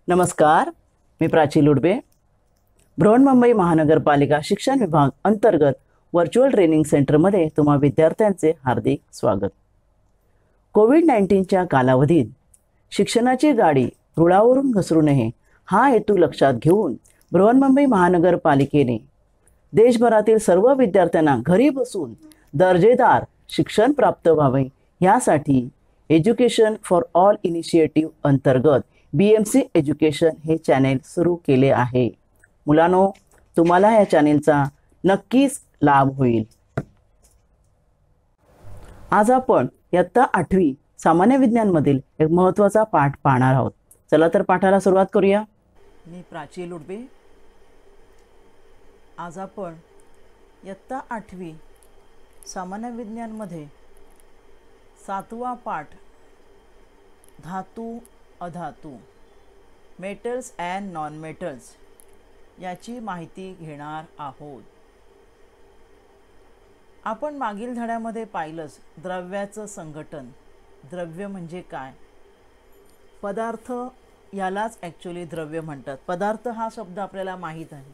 नमस्कार, मी प्राची लुडबे. बृहन्मुंबई महानगरपालिका शिक्षण विभाग अंतर्गत व्हर्च्युअल ट्रेनिंग सेंटरमध्ये तुम्हा विद्यार्थ्यांचे हार्दिक स्वागत. कोविड-19च्या कालावधीत शिक्षणाची गाडी रुळावरून घसरू नये हा हेतू लक्षात घेऊन बृहन्मुंबई महानगरपालिकेने देशभरातील सर्व विद्यार्थ्यांना घरी बसून दर्जेदार शिक्षण प्राप्त व्हावे यासाठी एज्युकेशन फॉर ऑल इनिशिएटिव्ह अंतर्गत BMC एज्युकेशन हे चॅनेल सुरू केले आहे. मुलांनो, तुम्हाला या चॅनेलचा नक्कीच लाभ होईल. आज आपण इयत्ता 8वी सामान्य विज्ञानमधील एक महत्त्वाचा पाठ पाहणार आहोत. चला तर पाठाला सुरुवात करूया. मी प्राची लुडबे. आज आपण इयत्ता 8वी सामान्य विज्ञानमध्ये 7वा पाठ धातू अधातू मेटल्स अँड नॉन मेटल्स याची माहिती घेणार आहोत. आपण मागील धड्यामध्ये पाहिलंच द्रव्याचं संघटन. द्रव्य म्हणजे काय? पदार्थ यालाच ॲक्च्युली द्रव्य म्हणतात. पदार्थ हा शब्द आपल्याला माहीत आहे.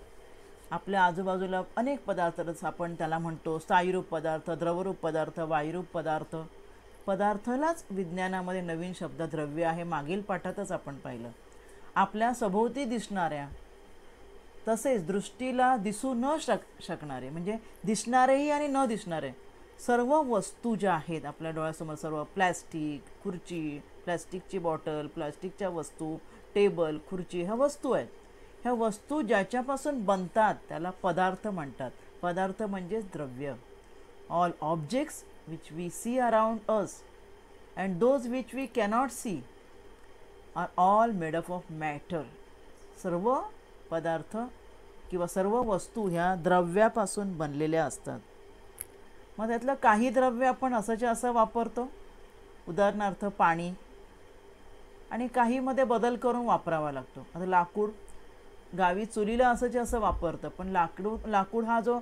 आपल्या आजूबाजूला अनेक पदार्थ आपण त्याला म्हणतो. स्थायीरूप पदार्थ, द्रवरूप पदार्थ, वायुरूप पदार्थ. पदार्थालाच विज्ञानामध्ये नवीन शब्द द्रव्य आहे. मागील पाठातच आपण पाहिलं. आपल्या सभोवती दिसणाऱ्या तसेच दृष्टीला दिसू न शकणारे म्हणजे दिसणारेही आणि न दिसणारे सर्व वस्तू ज्या आहेत आपल्या डोळ्यासमोर, सर्व प्लॅस्टिक, खुर्ची, प्लॅस्टिकची बॉटल, प्लॅस्टिकच्या वस्तू, टेबल, खुर्ची ह्या वस्तू आहेत. ह्या वस्तू ज्याच्यापासून बनतात त्याला पदार्थ म्हणतात. पदार्थ म्हणजेच द्रव्य. All objects which we see around us and those which we cannot see are all made up of matter. सर्व पदार्थ किंवा सर्व वस्तू ह्या द्रव्यापासून बनलेल्या असतात. मग त्यातलं काही द्रव्य आपण असंच्या असं वापरतो, उदाहरणार्थ पाणी, आणि काहीमध्ये बदल करून वापरावा लागतो. आता लाकूड गावी चुलीला असंच्या असं वापरतं, पण लाकूड हा जो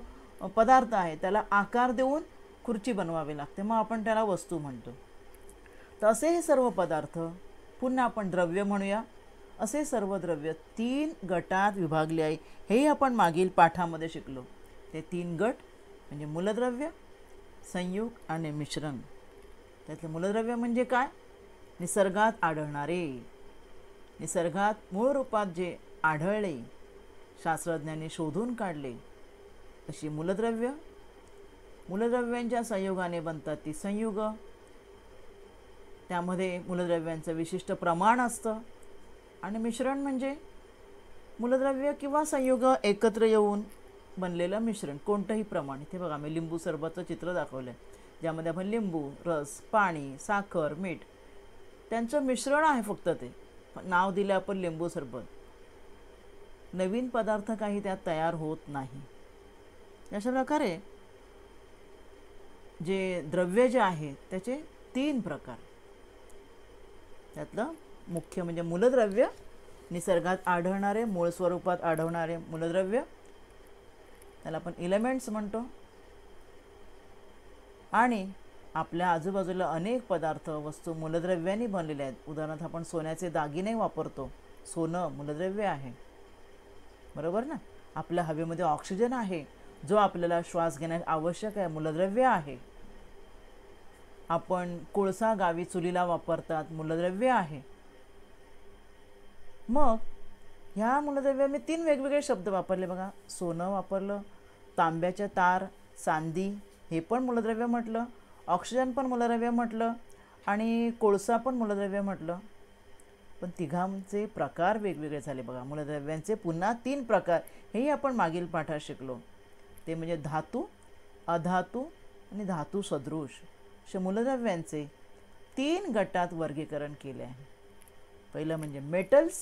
पदार्थ आहे त्याला आकार देऊन खुर्ची बनवावी लागते, मग आपण त्याला वस्तू म्हणतो. तर असे हे सर्व पदार्थ पुन्हा आपण द्रव्य म्हणूया. असे सर्व द्रव्य 3 गटात विभागले आहे. हेही आपण मागील पाठामध्ये शिकलो. ते 3 गट म्हणजे मूलद्रव्य, संयुग आणि मिश्रण. त्यातले मूलद्रव्य म्हणजे काय? निसर्गात आढळणारे, निसर्गात मूळ रूपात जे आढळले, शास्त्रज्ञांनी शोधून काढले अशी मूलद्रव्य. मूलद्रव्यांच्या संयोगाने बनतात ती संयुग. त्यामध्ये मूलद्रव्यांचं विशिष्ट प्रमाण असतं. आणि मिश्रण म्हणजे मूलद्रव्य किंवा संयुग एकत्र येऊन बनलेलं मिश्रण, कोणतंही प्रमाण. इथे बघा मी लिंबू सरबतचं चित्र दाखवलं आहे, ज्यामध्ये आपण लिंबू रस, पाणी, साखर, मीठ त्यांचं मिश्रण आहे. फक्त ते नाव दिलं आपण लिंबू सरबत. नवीन पदार्थ काही त्यात तयार होत नाही. अशा प्रकारे जे द्रव्य जे आहे त्याचे 3 प्रकार. त्यातलं मुख्य म्हणजे मूलद्रव्य, निसर्गात आढळणारे, मूळ स्वरूपात आढळणारे मूलद्रव्य, त्याला आपण एलिमेंट्स म्हणतो. आणि आपल्या आजूबाजूला अनेक पदार्थ, वस्तू मूलद्रव्यांनी बनलेले आहेत. उदाहरणार्थ आपण सोन्याचे दागिने वापरतो, सोनं मूलद्रव्य आहे, बरोबर ना. आपल्या हवेमध्ये ऑक्सिजन आहे, जो आपल्याला श्वास घेण्यास आवश्यक आहे, मूलद्रव्य आहे. आपण कोळसा गावी चुलीला वापरतात, मूलद्रव्य आहे. मग ह्या मूलद्रव्य मी 3 वेगवेगळे शब्द वापरले बघा. सोनं वापरलं, तांब्याचे तार, चांदी हे पण मूलद्रव्य म्हटलं, ऑक्सिजन पण मूलद्रव्य म्हटलं, आणि कोळसा पण मूलद्रव्य म्हटलं. पण तिघांचे प्रकार वेगवेगळे झाले बघा. मूलद्रव्यांचे पुन्हा 3 प्रकार हेही आपण मागील पाठात शिकलो. ते म्हणजे धातू, अधातू आणि धातू सदृश अशा मूलद्रव्यांचे 3 गटात वर्गीकरण केले आहे. पहिलं म्हणजे मेटल्स,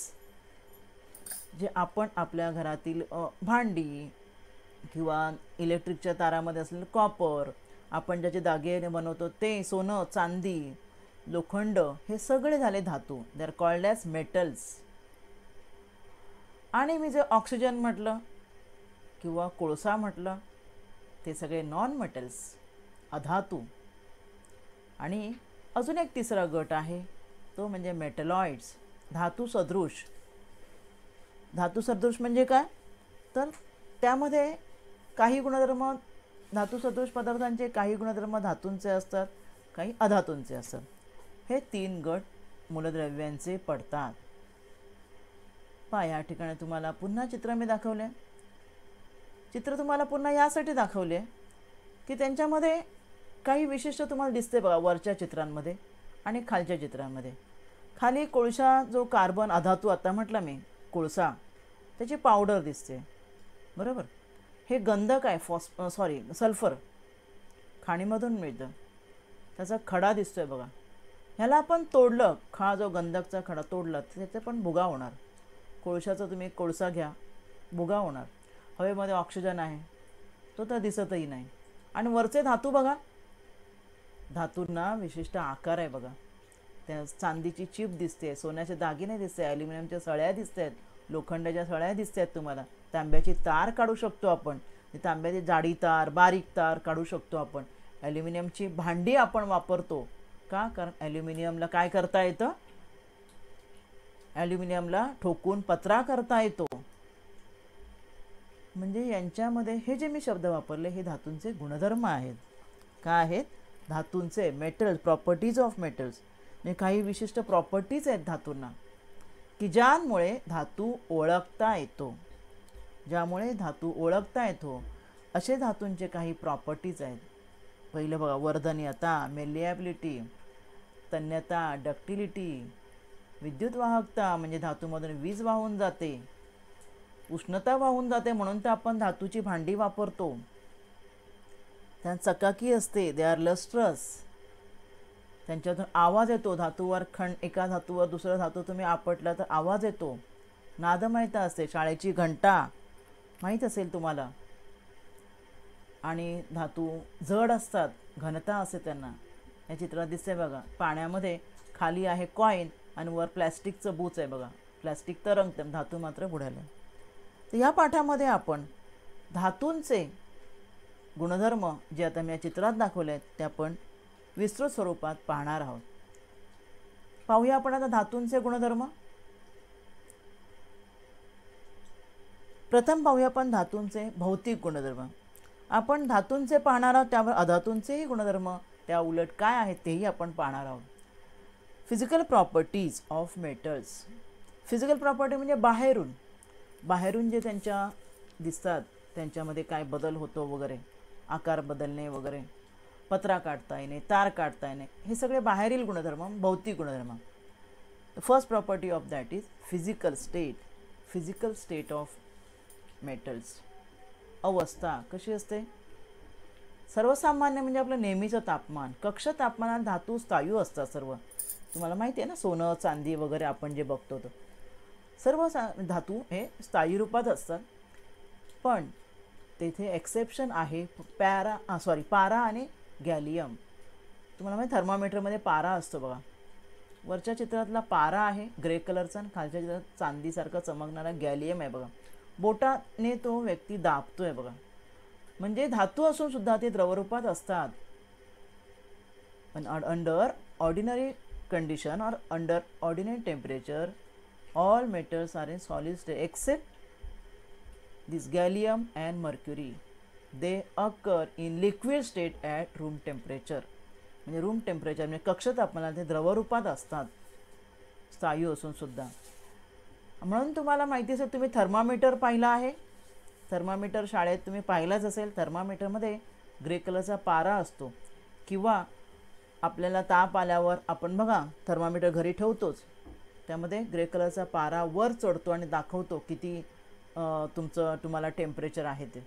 जे आपण आपल्या घरातील भांडी किंवा इलेक्ट्रिकच्या तारामध्ये असलेलं कॉपर, आपण ज्याचे दागिने बनवतो ते, सोनं, चांदी, लोखंड, हे सगळे झाले धातू. दे आर कॉल्ड ॲज मेटल्स. आणि मी जे ऑक्सिजन म्हटलं किंवा कोळसा म्हटलं ते सगळे नॉन मेटल्स, अधातू. आणि अजून एक तिसरा गट आहे तो म्हणजे मेटलॉइड्स, धातू सदृश. धातू सदृश म्हणजे काय, तर त्यामध्ये काही गुणधर्म धातू सदृश पदार्थांचे काही गुणधर्म धातूंचे असतात, काही अधातूंचे असतात. हे 3 गट मूलद्रव्यांचे पडतात. पहा या ठिकाणी तुम्हाला पुन्हा चित्र मी दाखवले. चित्र तुम्हाला पुन्हा यासाठी दाखवले की त्यांच्यामध्ये काही विशिष्ट तुम्हाला दिसते बघा वरच्या चित्रांमध्ये आणि खालच्या चित्रांमध्ये. खाली कोळसा जो कार्बन अधातू आता म्हटलं मी कोळसा, त्याची पावडर दिसते बरोबर. हे गंधक आहे सल्फर, खाणीमधून मिळतं, त्याचा खडा दिसतोय बघा. ह्याला आपण तोडलं, जो गंधकचा खडा तोडला त्याचे पण भुगा होणार. कोळशाचा तुम्ही कोळसा घ्या, भुगा होणार. हवेमध्ये ऑक्सिजन आहे, तो तर दिसतही नाही. आणि वरचे धातू बघा, धातूंना विशिष्ट आकार आहे बघा. त्या चांदीची चिप दिसते, सोन्याचे दागिने दिसते, ॲल्युमिनियमच्या सळ्या दिसत आहेत, लोखंडाच्या सळ्या दिसत आहेत तुम्हाला. तांब्याची तार काढू शकतो आपण, तांब्याची जाडी तार, बारीक तार काढू शकतो आपण. ॲल्युमिनियमची भांडी आपण वापरतो का, कारण ॲल्युमिनियमला काय करता येतं, ॲल्युमिनियमला ठोकून पत्रा करता येतो. म्हणजे यांच्यामध्ये हे जे मी शब्द वापरले हे धातूंचे गुणधर्म आहेत. काय आहेत, धातूंचे मेटल्स, प्रॉपर्टीज ऑफ मेटल्स. म्हणजे काही विशिष्ट प्रॉपर्टीज आहेत धातूंना की ज्यामुळे धातू ओळखता येतो, ज्यामुळे धातू ओळखता येतो असे धातूंचे काही प्रॉपर्टीज आहेत. पहिलं बघा, वर्धनीयता, मेलिएबिलिटी, तन्यता, डक्टिलिटी, विद्युत वाहकता म्हणजे धातूमधून वीज वाहून जाते, उष्णता वाहून जाते म्हणून तर आपण धातूची भांडी वापरतो. त्यात चकाकी असते, दे आर लस्ट्रस, त्यांच्यातून आवाज येतो. धातूवर एका धातूवर दुसरा धातू तुम्ही आपटला तर आवाज येतो. नादमयता असते, शाळेची घंटा माहीत असेल तुम्हाला. आणि धातू जड असतात, घनता असते त्यांना. या चित्रात दिसते बघा, पाण्यामध्ये खाली आहे कॉईन आणि वर प्लॅस्टिकचं बूच आहे बघा. प्लॅस्टिक तरंगतं, धातू मात्र बुडाले. तर या पाठामध्ये आपण धातूंचे गुणधर्म जे आता मी या चित्रात दाखवले आहेत ते आपण विस्तृत स्वरूपात पाहणार आहोत. पाहूया आपण आता धातूंचे गुणधर्म. प्रथम पाहूया आपण धातूंचे भौतिक गुणधर्म. आपण धातूंचे पाहणार आहोत, त्यावर अधातूंचेही गुणधर्म त्या उलट काय आहेत तेही आपण पाहणार आहोत. Physical properties of metals. Physical property म्हणजे बाहेरून जे त्यांच्या दिसतात, त्यांच्यामध्ये काय बदल होतो वगैरे, आकार बदलणे वगैरे, पत्रा काढता येणे, तार काढता येणे, हे सगळे बाहेरील गुणधर्म, भौतिक गुणधर्म. First property of that is physical state of metals. अवस्था कशी असते, सर्वसामान्य म्हणजे आपलं नेहमीचं तापमान. कक्ष तापमानात धातू स्थायू असतात सर्व. तुम्हाला माहिती आहे ना, सोनं चांदी वगैरे आपण जे बघतो तो सर्व धातू हे स्थायी रूपात असतात. पण तेथे एक्सेप्शन आहे, पारा आणि गॅलियम. तुम्हाला माहिती थर्मामीटरमध्ये पारा असतो बघा. वरच्या चित्रातला पारा आहे ग्रे कलरचा आणि खालच्या चित्रात चांदीसारखा चमकणारा गॅलियम आहे बघा. बोटाने तो व्यक्ती दाबतोय बघा. म्हणजे धातू असून सुद्धा ते द्रवरूपात असतात. पण अंडर ऑर्डिनरी कंडिशन और under ordinary temperature all metals are in solid state except this gallium and mercury. They occur in liquid state at room temperature. म्हणजे रूम टेम्परेचर म्हणजे कक्ष तापमानात ते द्रवरूपात असतात, स्थायू असून सुद्धा. म्हणून तुम्हाला माहिती असेल, तुम्ही थर्मामीटर पाहिला आहे. थर्मामीटर शाळेत तुम्ही पाहिलाच असेल. थर्मामीटरमध्ये ग्रे कलरचा पारा असतो. किंवा आपल्याला ताप आल्यावर आपण बघा थर्मामीटर घरी ठेवतोच, त्यामध्ये ग्रे कलरचा पारा वर चढतो आणि दाखवतो किती तुम्हाला टेम्परेचर आहे ते.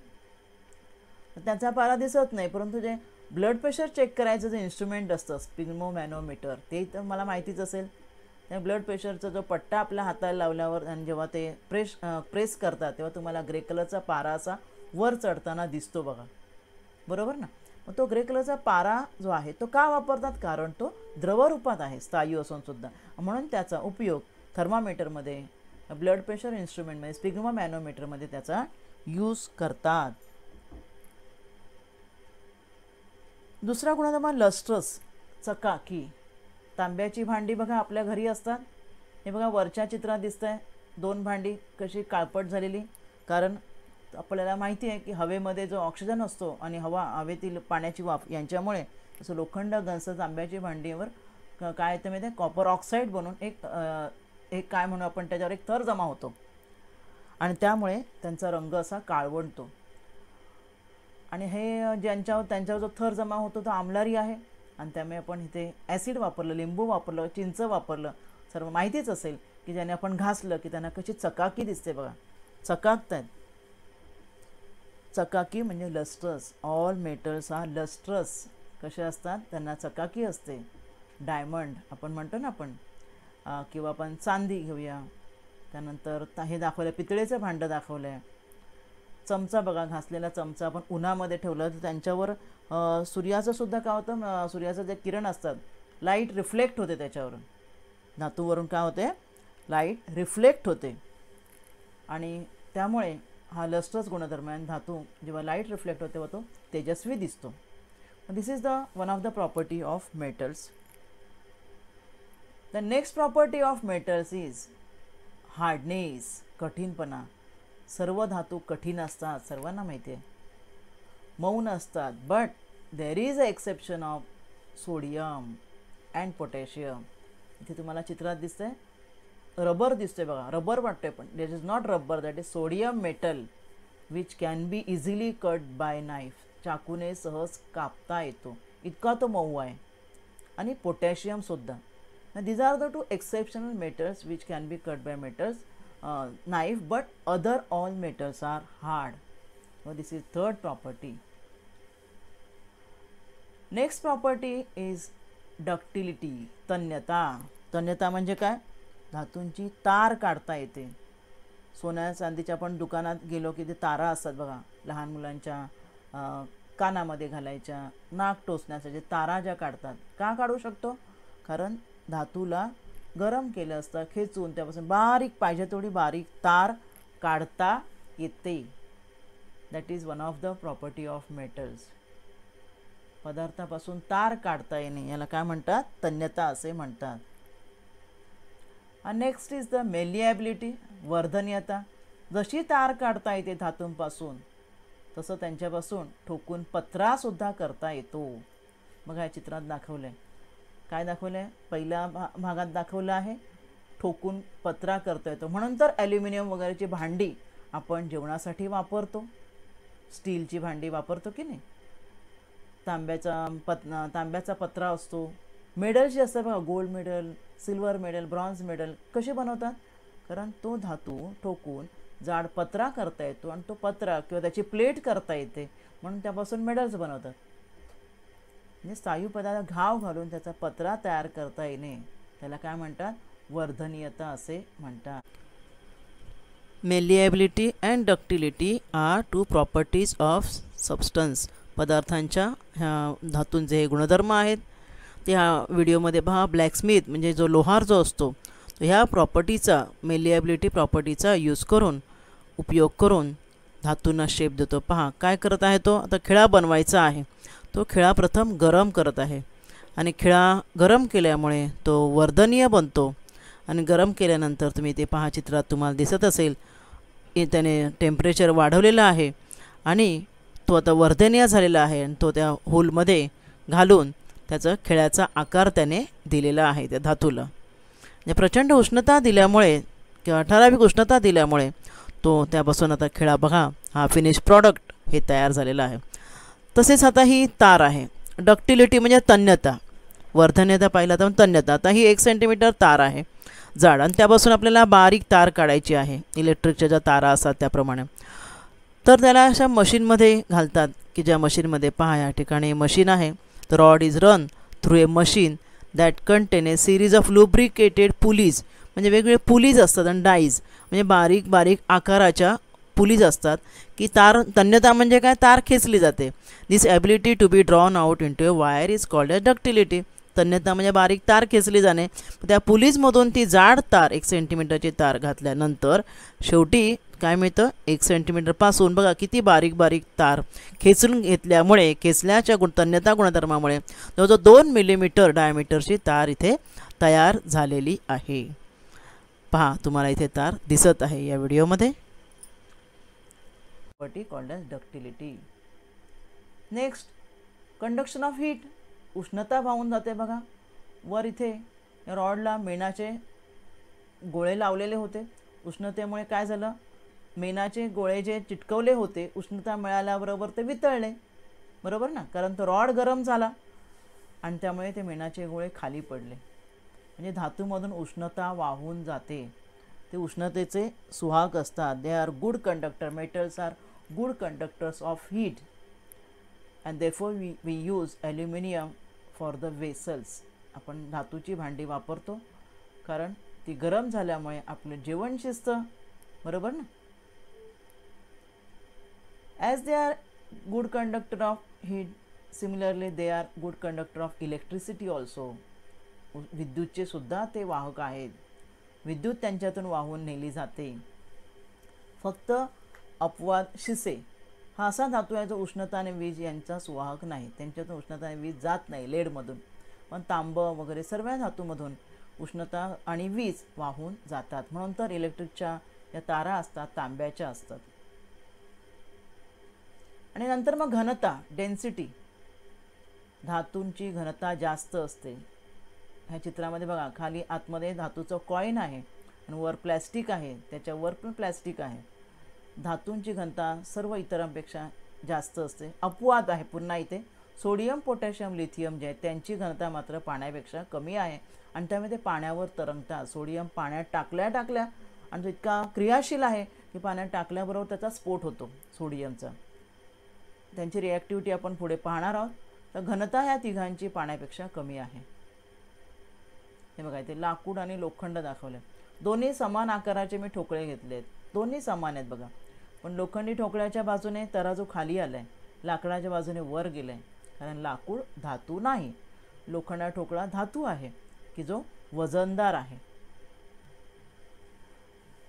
त्याचा पारा दिसत नाही, परंतु जे ब्लड प्रेशर चेक करायचं जे इन्स्ट्रुमेंट असतं स्पिग्मोमॅनोमीटर, ते तर मला माहितीच असेल. त्या ब्लड प्रेशरचा जो पट्टा आपल्या हाताला लावल्यावर आणि जेव्हा ते प्रेस करतात तेव्हा तुम्हाला ग्रे कलरचा पारा असा वर चढताना दिसतो बघा, बरोबर ना. मग तो ग्रे कलरचा पारा जो आहे तो का वापरतात, कारण तो द्रवरूपात आहे स्थायू असून सुद्धा. म्हणून त्याचा उपयोग थर्मामीटरमध्ये, ब्लड प्रेशर इन्स्ट्रुमेंटमध्ये, स्पिग्मोमॅनोमीटरमध्ये त्याचा यूज करतात. दुसरा गुणधर्म लस्ट्रस, चकाकी. तांब्याची भांडी बघा आपल्या घरी असतात. हे बघा वरच्या चित्रात दिसतंय दोन भांडी कशी काळपट झालेली, कारण आपल्याला माहिती आहे की हवेमध्ये जो ऑक्सिजन असतो आणि हवेतील पाण्याची वाफ यांच्यामुळे असं लोखंड गंज तांब्याची भांडीवर काय येतं माहिती आहे, कॉपर ऑक्साईड बनून एक काय म्हणू आपण, त्याच्यावर एक थर जमा होतो आणि त्यामुळे त्यांचा रंग असा काळवंटतो. आणि हे त्यांच्यावर जो थर जमा होतो तो आम्लारी आहे आणि त्यामुळे आपण इथे ॲसिड वापरलं, लिंबू वापरलं, चिंच वापरलं. सर्व माहितीच असेल की ज्याने आपण घासलं की त्यांना कशी चकाकी दिसते बघा, चकाकतात. चकाकी म्हणजे lustrous. All metals are lustrous. कसे असतात, त्यांना चकाकी असते. डायमंड आपण म्हणतो ना आपण, किंवा आपण चांदी घेऊया. त्यानंतर हे दाखवलं, पितळेचं भांडं दाखवलं आहे. चमचा बघा, घासलेला चमचा आपण उन्हामध्ये ठेवलं तर त्यांच्यावर सूर्याचं सुद्धा काय होतं, सूर्याचं जे किरण असतात लाईट रिफ्लेक्ट होते त्याच्यावरून. धातूवरून काय होते, लाईट रिफ्लेक्ट होते आणि त्यामुळे हा लस्ट्रस गुणधर्म आहे. धातू जेव्हा लाईट रिफ्लेक्ट होते व तो तेजस्वी दिसतो. This is the one of the property of metals. The next property of metals is hardness, कठीणपणा. सर्व धातू कठीण असतात, सर्वांना माहिती आहे, मौन असतात. But there is a exception of sodium and potassium. इथे तुम्हाला चित्रात दिसतंय रबर दिसतोय बघा, रबर वाटतोय पण that is not rubber, that is sodium metal which can be easily cut by knife. चाकूने सहज कापता येतो, इतका तो मऊ आहे. आणि पोटॅशियमसुद्धा. These are the 2 exceptional metals which can be cut by metals knife, but other all metals are hard. So this is third property. Next property is ductility, तन्यता. तन्यता म्हणजे काय, धातूंची तार काढता येते. सोन्या चांदीच्या आपण दुकानात गेलो की ते तारा असतात बघा, लहान मुलांच्या कानामध्ये घालायच्या, नाक टोचण्याच्या जे तारा ज्या काढतात. का काढू शकतो, कारण धातूला गरम केलं असतं, खेचून त्यापासून बारीक पाहिजे तेवढी बारीक तार काढता येते. That is one of the property of metals. पदार्थापासून तार काढता येणे याला काय म्हणतात, तन्यता असे म्हणतात. नेक्स्ट इज द मेलिएबिलिटी, वर्धनीयता. जशी तार काढता येते धातूंपासून तसं त्यांच्यापासून ठोकून पत्रा सुद्धा करता येतो. बघा या चित्रात दाखवलं आहे, काय दाखवलं आहे, पहिल्या भागात दाखवलं आहे ठोकून पत्रा करता येतो. म्हणून तर ॲल्युमिनियम वगैरेची भांडी आपण जेवणासाठी वापरतो, स्टीलची भांडी वापरतो की नाही. तांब्याचा पत्रा असतो. मेडल जे असतात बघा, gold medal, silver medal, bronze medal कसे बनवतात, कारण तो धातू ठोकून जाड पत्रा करता येतो आणि तो पत्रा किंवा त्याची प्लेट करता येते, म्हणून त्यापासून मेडल्स बनवतात. म्हणजे स्थायू पदार्थ घाव घालून त्याचा पत्रा तयार करता येणे त्याला काय म्हणतात, वर्धनीयता असे म्हणतात. Malleability and ductility are 2 properties of substance. पदार्थांच्या ह्या धातूंचे हे गुणधर्म आहेत. ते ह्या व्हिडिओमध्ये पहा. ब्लॅकस्मिथ म्हणजे जो लोहार जो असतो तो ह्या प्रॉपर्टीचा, मेलिएबिलिटी प्रॉपर्टीचा उपयोग करून धातूंना शेप देतो. पहा काय करत आहे तो, आता खिळा बनवायचा आहे. तो खिळा प्रथम गरम करत आहे आणि खिळा गरम केल्यामुळे तो वर्धनीय बनतो. आणि गरम केल्यानंतर तुम्ही ते पहा, चित्रात तुम्हाला दिसत असेल त्याने टेम्परेचर वाढवलेलं आहे आणि तो आता वर्धनीय झालेला आहे आणि तो त्या होलमध्ये घालून त्याचा खिळ्याचा आकार त्याने दिलेला आहे त्या धातूला. म्हणजे प्रचंड उष्णता दिल्यामुळे किंवा ठराविक उष्णता दिल्यामुळे तो त्यापासून आता खिळा बघा हा फिनिश प्रॉडक्ट हे तयार झालेला आहे. तसेच आता ही तार आहे. डक्टिलिटी म्हणजे तन्यता, वर्धनीयता पाहिला तर तन्यता. आता ही 1 सेंटीमीटर तार आहे जाड आणि त्यापासून आपल्याला बारीक तार काढायची आहे, इलेक्ट्रिकच्या ज्या तारा असतात त्याप्रमाणे. तर त्याला अशा मशीनमध्ये घालतात की ज्या मशीनमध्ये पहा या ठिकाणी मशीन आहे. The rod is run through a machine that contain a series of lubricated pulleys. म्हणजे वेगवेगळे पुलीज असतात आणि डाईज म्हणजे बारीक बारीक आकाराच्या पुलीज असतात की तन्यता म्हणजे काय, तार खेचली जाते. This ability to be drawn out into a wire is called as ductility. तन्यता म्हणजे बारीक तार खेचली जाणे. त्या पुलीजमधून ती जाड तार 1 सेंटीमीटरची तार घातल्यानंतर शेवटी काय मिळतं, 1 सेंटीमीटरपासून बघा किती बारीक बारीक तार खेचून घेतल्यामुळे खेचल्याच्या तन्यता गुणधर्मामुळे जवळजवळ 2 मिलीमीटर डायमीटरची तार इथे तयार झालेली आहे. पहा तुम्हाला इथे तार दिसत आहे या व्हिडिओमध्ये. Property called as ductility. Next, conduction of heat. उष्णता वाहून जाते बघा. वर इथे रॉडला मेणाचे गोळे लावलेले होते. उष्णतेमुळे काय झालं, मेणाचे गोळे जे चिटकवले होते उष्णता मिळाल्याबरोबर ते वितळले, बरोबर ना, कारण तो रॉड गरम झाला आणि त्यामुळे ते मेणाचे गोळे खाली पडले. म्हणजे धातूमधून उष्णता वाहून जाते. ते उष्णतेचे सुहाग असतात. They are good conductor. Metals are good conductors of heat and therefore we use aluminium for the vessels. आपण धातूची भांडी वापरतो कारण ती गरम झाल्यामुळे आपलं जेवण शिजतं, बरोबर ना. As they are good conductor of heat, similarly they are good conductor of electricity also. विद्युतचे सुद्धा ते वाहक आहेत. विद्युत त्यांच्यातून वाहून नेली जाते. फक्त अपवाद शिसे हा असा धातू आहे जो उष्णता आणि वीज यांचा सुवाहक नाही. त्यांच्यातून उष्णता आणि वीज जात नाही लेडमधून. पण तांब वगैरे सर्व धातूमधून उष्णता आणि वीज वाहून जातात. म्हणून तर इलेक्ट्रिकच्या या तारा असतात तांब्याच्या असतात. आणि नंतर मग घनता, डेन्सिटी. धातूंची घनता जास्त असते. ह्या चित्रामध्ये बघा, खाली आतमध्ये धातूचं कॉईन आहे आणि वर प्लॅस्टिक आहे, त्याच्यावर पण प्लॅस्टिक आहे. धातूंची घनता सर्व इतरांपेक्षा जास्त असते. अपवाद आहे पुन्हा इथे. सोडियम, पोटॅशियम, लिथियम जे आहेत त्यांची घनता मात्र पाण्यापेक्षा कमी आहे आणि त्यामुळे ते पाण्यावर तरंगतात. सोडियम पाण्यात टाकल्या आणि तो इतका क्रियाशील आहे की पाण्यात टाकल्याबरोबर त्याचा स्फोट होतो सोडियमचा. त्यांची रिॲक्टिव्हिटी आपण पुढे पाहणार आहोत. तर घनता ह्या तिघांची पाण्यापेक्षा कमी आहे. हे बघा, इथे लाकूड आणि लोखंड दाखवले. दोन्ही समान आकाराचे मी ठोकळे घेतले आहेत. दोन्ही समान आहेत बघा. पण लोखंडी ठोकळ्याच्या बाजूने तराजू खाली आला आहे, लाकडाच्या बाजूने वर गेला आहे. कारण लाकूड धातू नाही, लोखंडा ठोकळा धातू आहे की जो वजनदार आहे.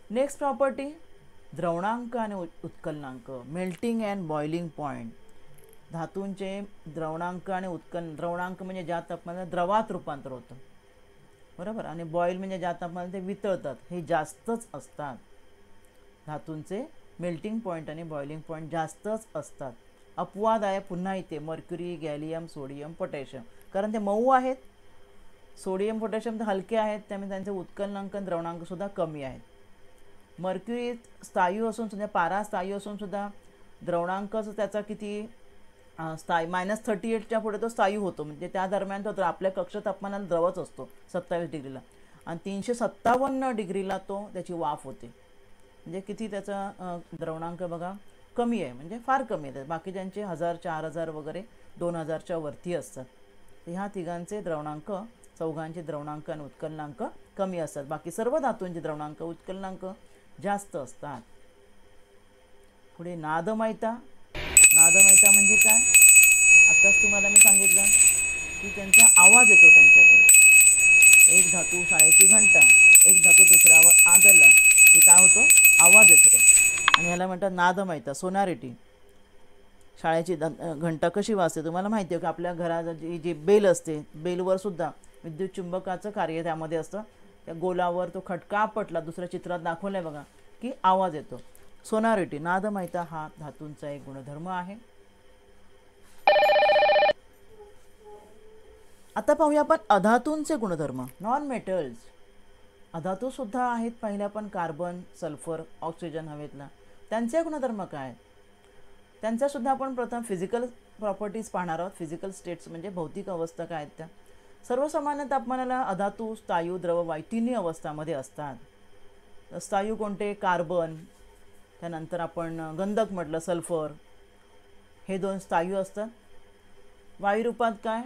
नेक्स्ट प्रॉपर्टी, द्रवणांक आणि उत्कलनांक. Melting and boiling point. धातूंचे द्रवणांक आणि द्रवणांक म्हणजे ज्या तापमानात द्रवात रूपांतर होतं, बरोबर, आणि बॉईल म्हणजे ज्या तापमानात ते वितळतात, हे जास्तच असतात. धातूंचे मेल्टिंग पॉईंट आणि बॉइलिंग पॉईंट जास्तच असतात. अपवाद आहे पुन्हा इथे मर्क्युरी, गॅलियम, सोडियम, पोटॅशियम, कारण ते मऊ आहेत. सोडियम, पोटॅशियम तर हलके आहेत, त्यामुळे त्यांचे उत्कलनांक आणि द्रवणांक सुद्धा कमी आहेत. मर्क्युरी स्थायू असून सुद्धा, पारा स्थायू असून सुद्धा द्रवणांकच त्याचा किती -38च्या पुढे तो स्थायू होतो. म्हणजे त्या दरम्यान तो आपल्या कक्ष तापमानाला द्रवच असतो 27 डिग्रीला आणि 357 डिग्रीला तो त्याची वाफ होते. म्हणजे किती त्याचा द्रवणांक बघा कमी आहे, म्हणजे फार कमी आहे. बाकी ज्यांचे 1000, 4000 वगैरे 2000च्या वरती असतात. ह्या तिघांचे द्रवणांक, चौघांचे द्रवणांक आणि उत्कलनांक कमी असतात. बाकी सर्व धातूंचे द्रवणांक, उत्कलनांक जास्त असतात. पुढे नादमयता. नादमयता म्हणजे काय, आत्ताच तुम्हाला मी सांगितलं की त्यांचा आवाज येतो त्यांच्याकडे. एक धातू शाळेची घंटा, एक धातू दुसऱ्यावर आदरला की काय होतो, आवाज येतो आणि ह्याला म्हणतात नादमयता, सोनारिटी. शाळेची घंटा कशी वाजते तुम्हाला माहिती आहे की आपल्या घरात जी बेल असते, बेलवर सुद्धा विद्युत चुंबकाचं कार्य त्यामध्ये असतं. त्या गोलावर तो खटका आपटला, दुसऱ्या चित्रात दाखवलं आहे बघा की आवाज येतो. सोनारिटी, नादमयता हा धातूंचा एक गुणधर्म आहे. आता पाहूया आपण अधातूंचे गुणधर्म. Non metals. अधातू सुद्धा आहेत पहिल्या, पण कार्बन, सल्फर, ऑक्सिजन हवेतला, त्यांचे गुणधर्म काय? त्यांचा सुद्धा आपण प्रथम फिजिकल प्रॉपर्टीज पाहणार आहोत. फिजिकल स्टेट्स म्हणजे भौतिक अवस्था काय आहेत त्या. सर्वसामान्य तापमानाला अधातू, स्थायू, द्रव, वायू तिन्ही अवस्थामध्ये असतात. स्थायू कोणते? कार्बन, त्यानंतर आपण गंधक म्हटलं सल्फर, हे दोन स्थायू असतात. वायुरूपात काय?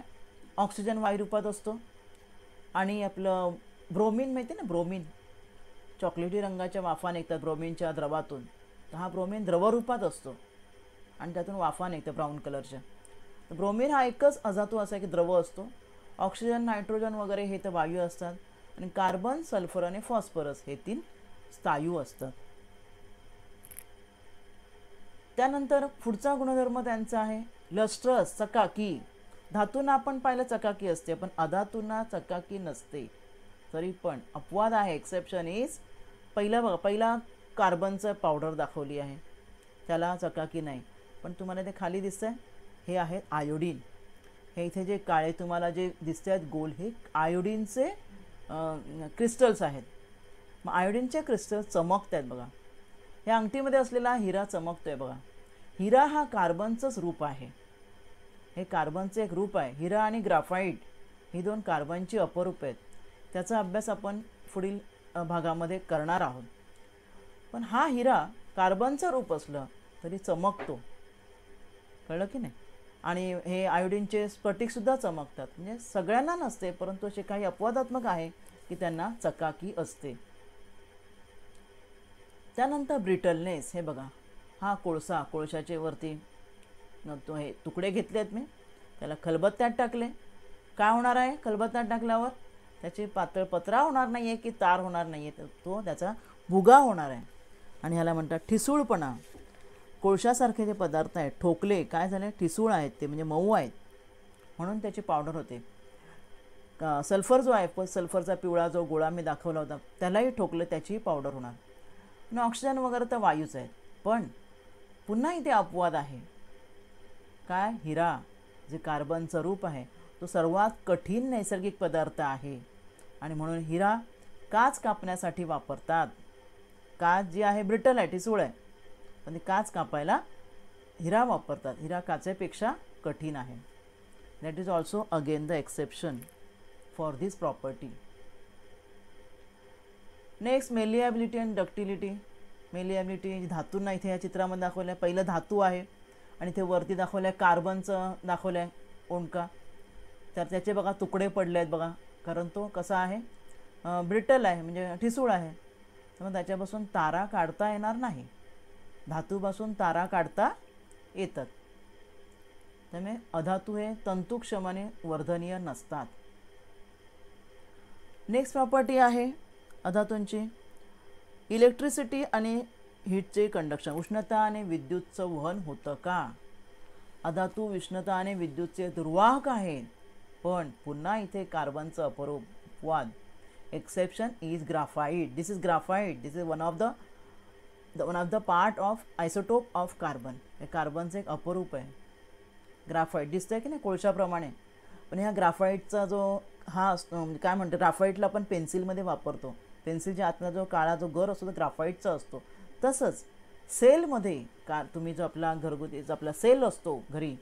ऑक्सिजन वायुरूपात असतो आणि आपलं ब्रोमीन माहिती ना, ब्रोमीन, चॉकलेटी रंगाच्या वाफा निघतात ब्रोमीनच्या द्रवातून, तर हा ब्रोमीन द्रवरूपात असतो आणि त्यातून वाफा निघतात ब्राऊन कलरच्या. तर ब्रोमीन हा एकच अधातू असा की द्रव असतो. ऑक्सिजन, नायट्रोजन वगैरे हे तर वायू असतात आणि कार्बन, सल्फर आणि फॉस्फरस हे तीन स्थायू असतात. त्यानंतर पुढचा गुणधर्म त्यांचा आहे लस्ट्रस, चकाकी. धातूंना आपण पाहिलं चकाकी असते, पण अधातूंना चकाकी नसते. तरी पण अपवाद आहे, एक्सेप्शन इज पहिला बघा, पहिला कार्बनचं पावडर दाखवली आहे, त्याला चकाकी नाही, पण तुम्हाला ते खाली दिसतंय हे आहेत आयोडीन. हे इथे जे काळे तुम्हाला जे दिसत आहेत गोल, हे आयोडीनचे क्रिस्टल्स आहेत. मग आयोडीनचे क्रिस्टल्स चमकत आहेत बघा. या अंगठीमध्ये असलेला हिरा चमकतोय बघा. हिरा हा कार्बनचंच रूप आहे, हे कार्बनचं एक रूप आहे. हिरा आणि ग्राफाईट ही दोन कार्बनची अपरूप आहेत. त्याचा अभ्यास आपण पुढील भागामध्ये करणार आहोत. पण हा हिरा कार्बनचं रूप असलं तरी चमकतो, कळलं की नाही. आणि हे आयोडीनचे स्फटिकसुद्धा चमकतात. म्हणजे सगळ्यांना नसते, परंतु असे काही अपवादात्मक आहे की त्यांना चकाकी असते. त्यानंतर ब्रिटलनेस, हे बघा, हा कोळसा, कोळशाचे वरती तो हे तुकडे घेतले आहेत मी, त्याला खलबत्त्यात टाकले. काय होणार आहे खलबत्त्यात टाकल्यावर? त्याची पातळ पत्रा होणार नाही आहे की तार होणार नाही आहे, तो त्याचा भुगा होणार आहे. आणि ह्याला म्हणतात ठिसूळपणा. कोळशासारखे जे पदार्थ आहेत ठोकले, काय झाले, ठिसूळ आहेत ते, म्हणजे मऊ आहेत, म्हणून त्याची पावडर होते. सल्फर जो आहे, सल्फरचा पिवळा जो गोळा मी दाखवला होता, त्यालाही ठोकलं, त्याचीही पावडर होणार. आणि ऑक्सिजन वगैरे तर वायूच आहेत. पण पुन्हा इथे अपवाद आहे. काय? हिरा, जे कार्बनचं रूप आहे, तो सर्वात कठीण नैसर्गिक पदार्थ आहे आणि म्हणून हिरा काच कापण्यासाठी वापरतात. काच जी आहे ब्रिटल आहे, ठिसूळ आहे, पण ती काच कापायला हिरा वापरतात. हिरा काचेपेक्षा कठीण आहे. That is also again the exception for this property. Next malleability and ductility. Malleability धातूंना इथे या चित्रामध्ये दाखवलं आहे. पहिलं धातू आहे आणि इथे वरती दाखवलं आहे कार्बनचं दाखवलं आहे ओंडका. तर त्याचे बघा तुकडे पडले आहेत बघा, कारण तो कसा आहे, ब्रिटल आहे, म्हणजे ठिसूळ आहे. तर मग त्याच्यापासून तारा काढता येणार नाही. धातूपासून तारा काढता येतात. त्यामुळे अधातू हे तंतुक्षमाने वर्धनीय नसतात. नेक्स्ट प्रॉपर्टी आहे अधातूंची, इलेक्ट्रिसिटी आणि हीटचे कंडक्शन. उष्णता आणि विद्युतचं वहन होतं का? अधातू उष्णता आणि विद्युतचे दुर्वाहक आहेत, पण पुन्हा इथे कार्बनचं अपरूप वाद. Exception is graphite. This is graphite. This is one of the part of isotope of carbon. हे कार्बनचं एक अपरूप आहे. ग्राफाईट दिसतंय की नाही कोळशाप्रमाणे, पण ह्या ग्राफाईटचा जो हा असतो, काय म्हणतो, ग्राफाईटला आपण पेन्सिलमध्ये वापरतो. पेन्सिलच्या आतला जो काळा जो गर असतो तो ग्राफाईटचा असतो. तसंच सेलमध्ये तुम्ही जो आपला घरगुती जो आपला सेल असतो घरी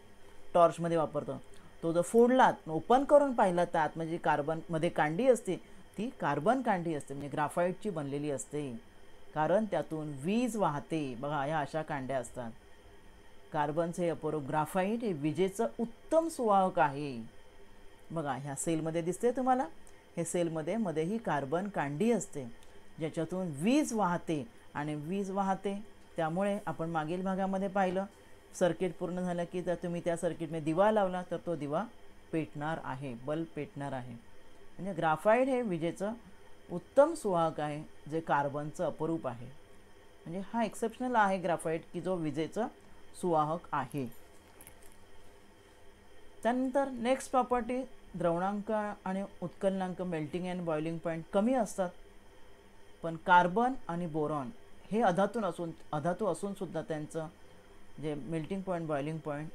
टॉर्चमध्ये वापरतो, तो जर फोडलात, ओपन करून पाहिला, तर आतमध्ये कार्बनमध्ये कांडी असते, ती कार्बन कांडी असते, म्हणजे ग्राफाईटची बनलेली असते, कारण त्यातून वीज वाहते. बघा, ह्या अशा कांड्या असतात. कार्बनचे अपरूप ग्राफाईट हे विजेचं उत्तम सुवाहक आहे. बघा, ह्या सेलमध्ये दिसते तुम्हाला, हे सेलमध्ये मध्येही कार्बन कांडी असते, ज्याच्यातून वीज वाहते. आणि वीज वाहते त्यामुळे आपण मागील भागामध्ये पाहिलं, सर्किट पूर्ण झालं की जर तुम्ही त्या सर्किटमध्ये दिवा लावला तर तो दिवा पेटणार आहे, बल्ब पेटणार आहे. म्हणजे ग्राफाईट हे विजेचं उत्तम सुवाहक आहे, जे कार्बनचं अपरूप आहे. म्हणजे हा एक्सेप्शनल आहे ग्राफाईट, की जो विजेचं सुवाहक आहे. त्यानंतर नेक्स्ट प्रॉपर्टी, द्रवणांक आणि उत्कलनांक, मेल्टिंग अँड बॉइलिंग पॉईंट कमी असतात. पण कार्बन आणि बोरॉन हे अधातू असून सुद्धा त्यांचं जे मेल्टिंग पॉईंट, बॉइलिंग पॉईंट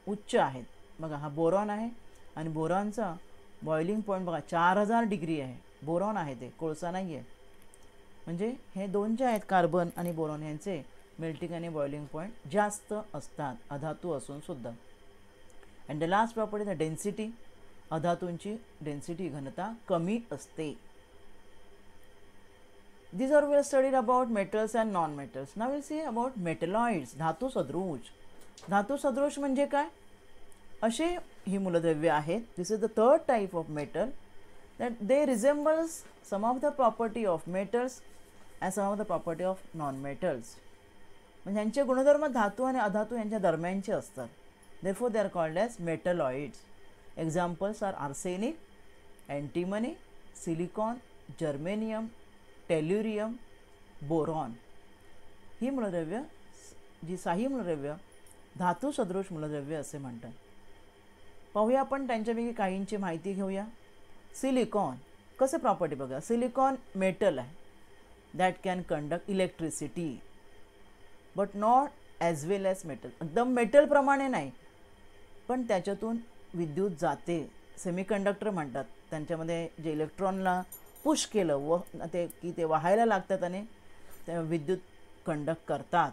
उच्च आहेत. बघा, हा बोरॉन आहे आणि बोरॉनचा बॉइलिंग पॉईंट बघा 4000 डिग्री आहे. बोरॉन आहे, ते कोळसा नाही आहे. म्हणजे हे दोन जे आहेत कार्बन आणि बोरॉन, यांचे मेल्टिंग आणि बॉइलिंग पॉईंट जास्त असतात अधातू असून सुद्धा. And the last property, the density. अधातूंची डेन्सिटी, घनता कमी असते. These are we studied about metals and non-metals. Now we'll see about metalloids, धातू सदृश. धातू सदृश म्हणजे काय? असे ही मूलद्रव्ये आहेत. This is the third type of metal that they resembles some of the property of metals and some of the property of non-metals. म्हणजे यांचे गुणधर्म धातू आणि अधातू यांच्या दरम्यानचे असतात. Therefore they are called as metalloids. Examples are arsenic, antimony, silicon, germanium, tellurium, boron. ही मूलद्रव्य, जी साही मूलद्रव्य धातू सदृश मूलद्रव्य असे म्हणतात. पाहूया आपण त्यांच्यापैकी काहींची माहिती घेऊया. सिलिकॉन, कसे प्रॉपर्टी बघा. सिलिकॉन मेटल आहे. That can conduct electricity but not as well as metal. एकदम मेटलप्रमाणे नाही, पण त्याच्यातून विद्युत जाते. सेमीकंडक्टर म्हणतात, त्यांच्यामध्ये जे इलेक्ट्रॉनला पुश केलं व ते वाहायला लागतात आणि ते विद्युत कंडक्ट करतात.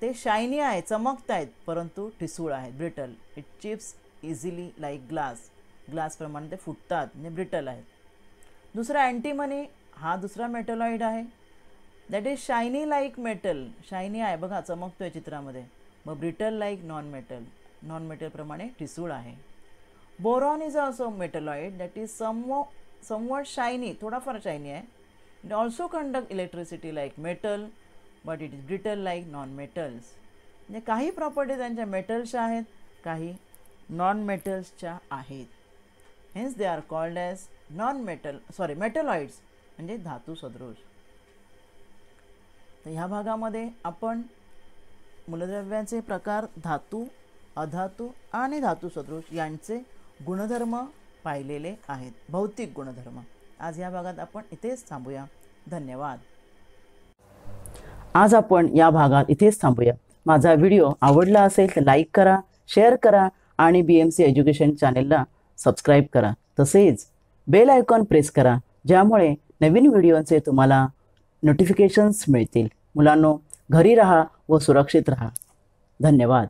ते शायनी आहे, चमकत आहेत, परंतु ठिसूळ आहेत, brittle. It chips easily like ग्लासप्रमाणे ते फुटतात, म्हणजे ब्रिटल आहेत. दुसरा अँटीमनी, हा दुसरा मेटलॉइड आहे. That is shiny like metal. Shiny आहे बघा, चमकतो आहे चित्रामध्ये. मग ब्रिटल लाईक नॉन मेटलप्रमाणे ठिसूळ आहे. Boron is also metalloid that is somewhat shiny, थोडाफार शायनी आहे. It also conduct electricity like metal but it is brittle like non metals. म्हणजे काही प्रॉपर्टी त्यांच्या मेटल्सच्या आहेत, काही नॉन मेटल्सच्या आहेत. Hence they are called as metalloids, म्हणजे धातू सदृश. तर ह्या भागामध्ये आपण मूलद्रव्यांचे प्रकार, धातू, अधातू आणि धातू सदृश यांचे गुणधर्म पाहिलेले आहेत, भौतिक गुणधर्म. आज या भागात आपण इथेच थांबूया. धन्यवाद. आज आपण या भागात इथेच थांबूया. माझा व्हिडिओ आवडला असेल तर लाईक करा, शेअर करा आणि BMC एज्युकेशन चॅनेलला सबस्क्राईब करा. तसेच बेल आयकॉन प्रेस करा, ज्यामुळे नवीन व्हिडिओचे तुम्हाला नोटिफिकेशन्स मिळतील. मुलांनो, घरी राहा व सुरक्षित राहा. धन्यवाद.